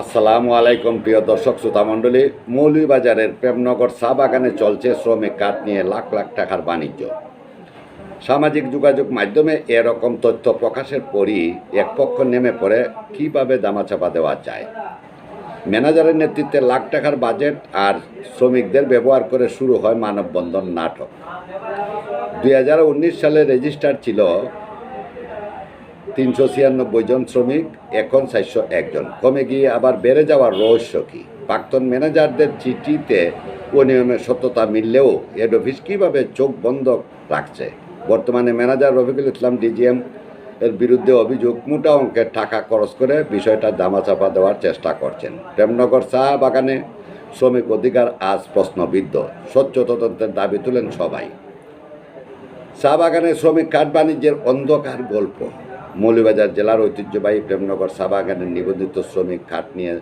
আসসালামু আলাইকুম প্রিয় দর্শক শ্রোতা মণ্ডলী। মৌলভীবাজারের প্রেমনগর চা বাগানে চলছে শ্রমিক কাঠ নিয়ে লাখ লাখ টাকার বাণিজ্য। সামাজিক যোগাযোগ মাধ্যমে এরকম তথ্য প্রকাশের পরই এক পক্ষ নেমে পড়ে কীভাবে দামাচাপা দেওয়া যায়। ম্যানেজারের নেতৃত্বে লাখ টাকার বাজেট আর শ্রমিকদের ব্যবহার করে শুরু হয় মানববন্ধন নাটক। 2019 সালে রেজিস্টার ছিল 396 জন শ্রমিক, এখন 401 জন, কমে গিয়ে আবার বেড়ে যাওয়ার রহস্য কী? প্রাক্তন ম্যানেজারদের চিঠিতে অনিয়মের সত্যতা মিললেও হেড অফিস কীভাবে চোখ বন্ধ রাখছে? বর্তমানে ম্যানেজার রফিকুল ইসলাম ডিজিএম এর বিরুদ্ধে অভিযোগ, মোটা অঙ্কের টাকা খরচ করে বিষয়টা দামাচাপা দেওয়ার চেষ্টা করছেন। প্রেমনগর চা বাগানে শ্রমিক অধিকার আজ প্রশ্নবিদ্ধ, স্বচ্ছ তদন্তের দাবি তুলেন সবাই। চা বাগানে শ্রমিক কাঠ বাণিজ্যের অন্ধকার গল্প। মৌলভীবাজার জেলার ঐতিহ্যবাহী প্রেমনগর চা বাগানের নিবন্ধিত শ্রমিক কাঠ নিয়ে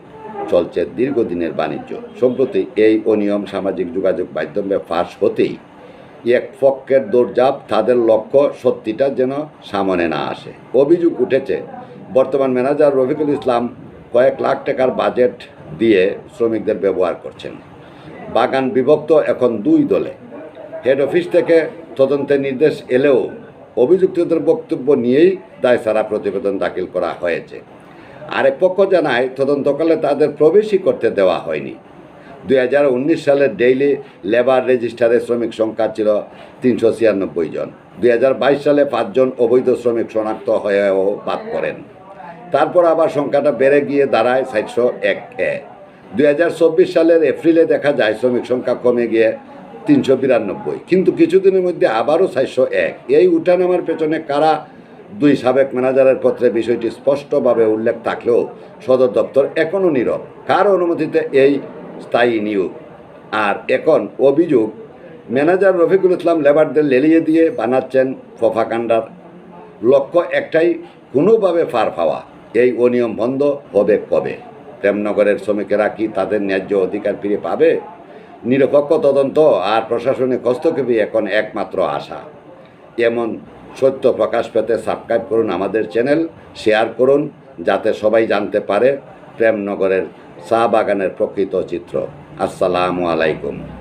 চলছে দীর্ঘদিনের বাণিজ্য। সম্প্রতি এই অনিয়ম সামাজিক যোগাযোগ মাধ্যমে ফাঁস হতেই এক পক্ষের দৌড়ঝাঁপ, তাদের লক্ষ্য সত্যিটা যেন সামনে না আসে। অভিযোগ উঠেছে, বর্তমান ম্যানেজার রফিকুল ইসলাম কয়েক লাখ টাকার বাজেট দিয়ে শ্রমিকদের ব্যবহার করছেন। বাগান বিভক্ত এখন দুই দলে। হেড অফিস থেকে তদন্তের নির্দেশ এলেও অভিযুক্তদের বক্তব্য নিয়েই দায়সারা প্রতিবেদন দাখিল করা হয়েছে। আরেক পক্ষ জানায়, তদন্তকালে তাদের প্রবেশই করতে দেওয়া হয়নি। 2019 সালের ডেইলি লেবার রেজিস্টারে শ্রমিক সংখ্যা ছিল 396 জন। 2022 সালে 5 জন অবৈধ শ্রমিক শনাক্ত হয়েও বাদ পড়েন। তারপর আবার সংখ্যাটা বেড়ে গিয়ে দাঁড়ায় 401-এ। 2024 সালের এপ্রিলে দেখা যায় শ্রমিক সংখ্যা কমে গিয়ে 392, কিন্তু কিছুদিনের মধ্যে আবারও 401। এই উঠানামার পেছনে কারা? দুই সাবেক ম্যানেজারের পত্রে বিষয়টি স্পষ্টভাবে উল্লেখ থাকলেও সদর দপ্তর এখনও নীরব। কার অনুমতিতে এই স্থায়ী নিয়োগ? আর এখন অভিযোগ, ম্যানেজার রফিকুল ইসলাম লেবারদের লেলিয়ে দিয়ে বানাচ্ছেন প্রোপাগান্ডার। লক্ষ্য একটাই, কোনোভাবে পার পাওয়া। এই অনিয়ম বন্ধ হবে কবে? প্রেমনগরের শ্রমিকেরা কি তাদের ন্যায্য অধিকার ফিরে পাবে? নিরপেক্ষ তদন্ত আর প্রশাসনিক হস্তক্ষেপই এখন একমাত্র আশা। এমন সত্য প্রকাশ পেতে সাবস্ক্রাইব করুন আমাদের চ্যানেল, শেয়ার করুন যাতে সবাই জানতে পারে প্রেমনগরের চা বাগানের প্রকৃত চিত্র। আসসালামু আলাইকুম।